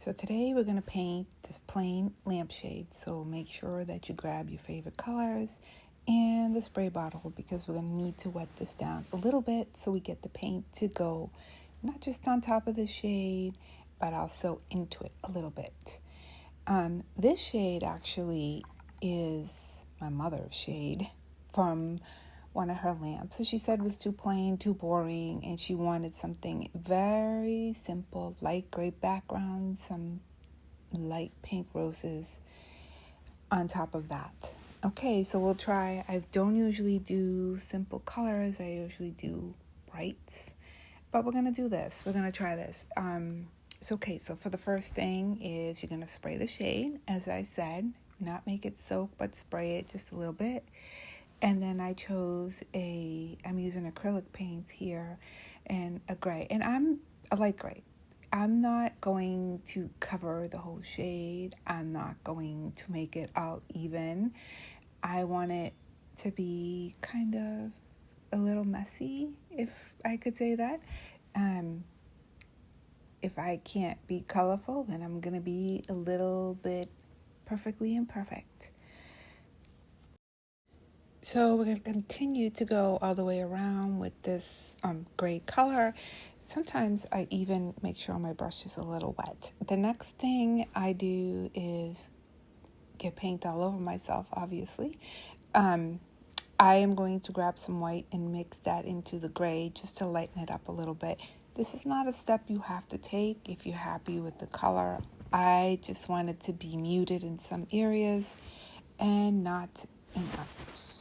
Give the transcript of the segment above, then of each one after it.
So today we're going to paint this plain lampshade. So make sure that you grab your favorite colors and the spray bottle because we're going to need to wet this down a little bit so we get the paint to go not just on top of the shade, but also into it a little bit. This shade actually is my mother's shade from one of her lamps. So she said it was too plain, too boring, and she wanted something very simple, light gray background, some light pink roses on top of that. Okay, so we'll try. I don't usually do simple colors. I usually do brights, but we're gonna do this. We're gonna try this. So for the first thing is you're gonna spray the shade, as I said, not make it soak, but spray it just a little bit. And then I'm using acrylic paints here and a gray, and a light gray. I'm not going to cover the whole shade. I'm not going to make it all even. I want it to be kind of a little messy, if I could say that. If I can't be colorful, then I'm going to be a little bit perfectly imperfect. So we're going to continue to go all the way around with this gray color. Sometimes I even make sure my brush is a little wet. The next thing I do is get paint all over myself, obviously. I am going to grab some white and mix that into the gray just to lighten it up a little bit. This is not a step you have to take if you're happy with the color. I just want it to be muted in some areas and not in others.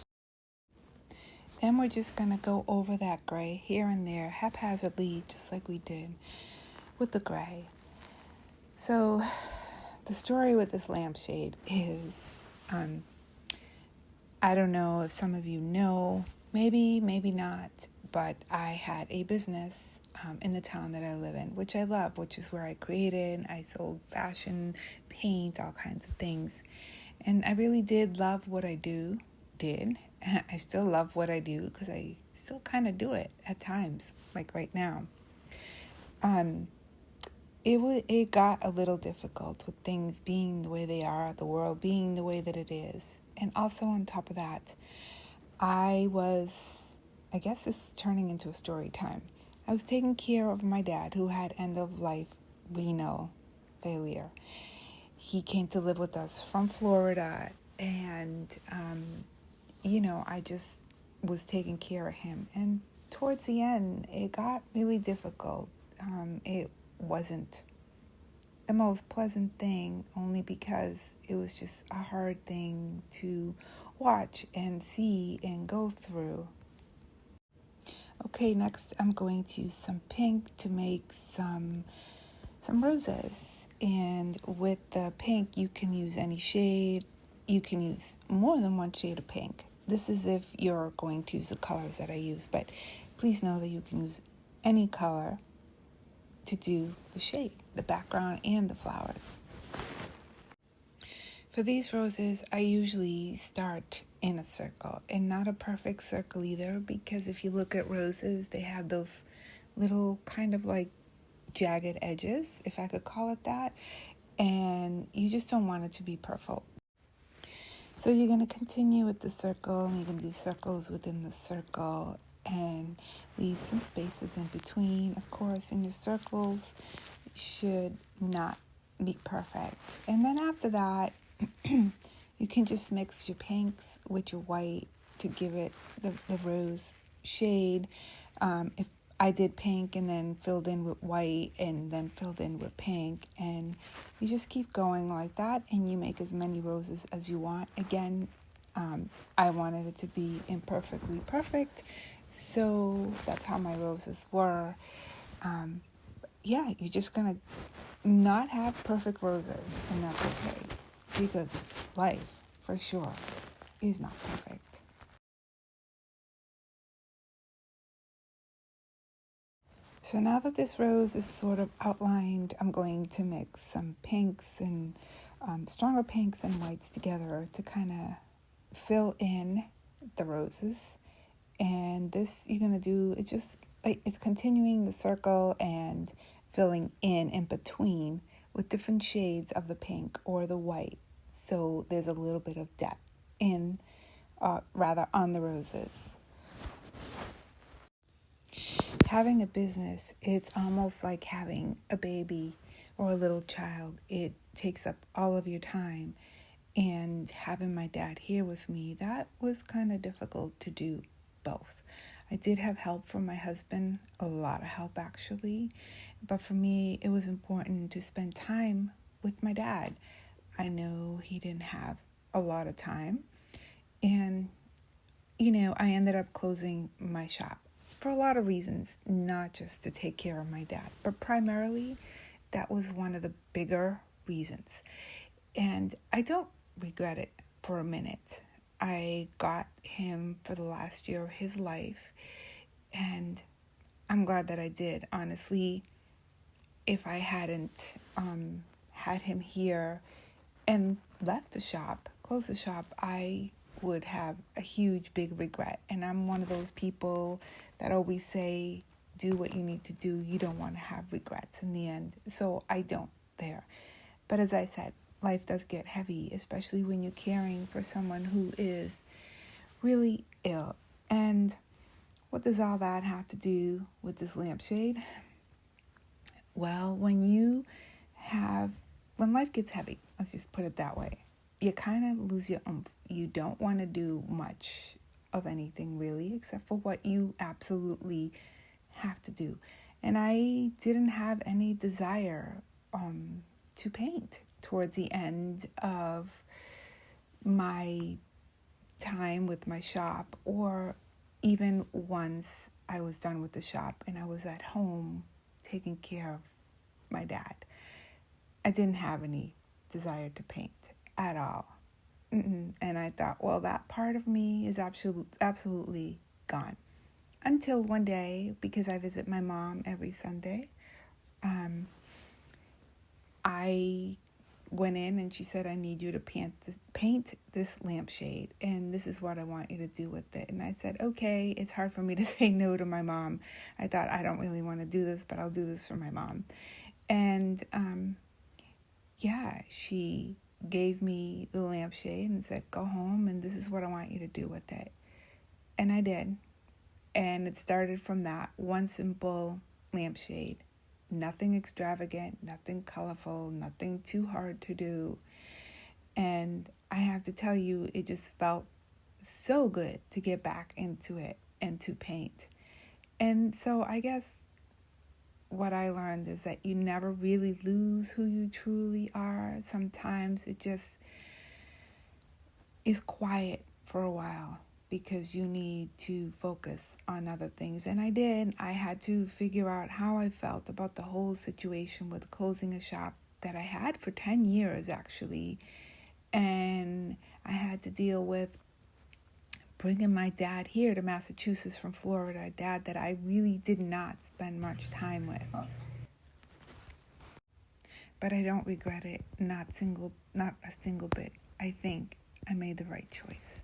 Then we're just going to go over that gray here and there haphazardly, just like we did with the gray. So the story with this lampshade is, I don't know if some of you know, maybe not, but I had a business in the town that I live in, which I love, which is where I created. I sold fashion, paint, all kinds of things. And I really did love what I did. I still love what I do because I still kind of do it at times, like right now. It got a little difficult with things being the way they are, the world being the way that it is. And also on top of that, I guess it's turning into a story time. I was taking care of my dad who had end-of-life renal failure. He came to live with us from Florida, and, I just was taking care of him. And towards the end, it got really difficult. It wasn't the most pleasant thing, only because it was just a hard thing to watch and see and go through. Okay, next I'm going to use some pink to make some roses. And with the pink, you can use any shade. You can use more than one shade of pink. This is if you're going to use the colors that I use, but please know that you can use any color to do the shade, the background, and the flowers. For these roses, I usually start in a circle, and not a perfect circle either, because if you look at roses, they have those little kind of like jagged edges, if I could call it that, and you just don't want it to be perfect. So you're going to continue with the circle, and you're going to do circles within the circle and leave some spaces in between. Of course, in your circles should not be perfect. And then after that, you can just mix your pinks with your white to give it the rose shade. If I did pink and then filled in with white and then filled in with pink, and you just keep going like that, and you make as many roses as you want. Again, I wanted it to be imperfectly perfect, so that's how my roses were. You're just gonna not have perfect roses, and that's okay, because life, for sure, is not perfect. So now that this rose is sort of outlined, I'm going to mix some pinks and stronger pinks and whites together to kind of fill in the roses. And this you're going to do, it's continuing the circle and filling in between with different shades of the pink or the white. So there's a little bit of depth in, rather, on the roses. Having a business, it's almost like having a baby or a little child. It takes up all of your time. And having my dad here with me, that was kind of difficult to do both. I did have help from my husband, a lot of help actually. But for me, it was important to spend time with my dad. I know he didn't have a lot of time. And, I ended up closing my shop for a lot of reasons, not just to take care of my dad, but primarily that was one of the bigger reasons. And I don't regret it for a minute. I got him for the last year of his life, and I'm glad that I did. Honestly, if I hadn't had him here and left the shop, closed the shop, I would have a huge, big regret. And I'm one of those people that always say, do what you need to do. You don't want to have regrets in the end. So I don't there. But as I said, life does get heavy, especially when you're caring for someone who is really ill. And what does all that have to do with this lampshade? Well, when life gets heavy, let's just put it that way, you kind of lose your oomph. You don't want to do much of anything really, except for what you absolutely have to do. And I didn't have any desire to paint towards the end of my time with my shop, or even once I was done with the shop and I was at home taking care of my dad. I didn't have any desire to paint at all. And I thought, well, that part of me is absolutely gone. Until one day, because I visit my mom every Sunday, I went in and she said, I need you to paint this lampshade, and this is what I want you to do with it. And I said, okay. It's hard for me to say no to my mom. I thought, I don't really want to do this, but I'll do this for my mom. And she gave me the lampshade and said, go home and this is what I want you to do with it. And I did. And it started from that one simple lampshade. Nothing extravagant, nothing colorful, nothing too hard to do. And I have to tell you, it just felt so good to get back into it and to paint. And so I guess what I learned is that you never really lose who you truly are. Sometimes it just is quiet for a while because you need to focus on other things. And I did. I had to figure out how I felt about the whole situation with closing a shop that I had for 10 years, actually. And I had to deal with bringing my dad here to Massachusetts from Florida, a dad that I really did not spend much time with. But I don't regret it, not a single bit. I think I made the right choice.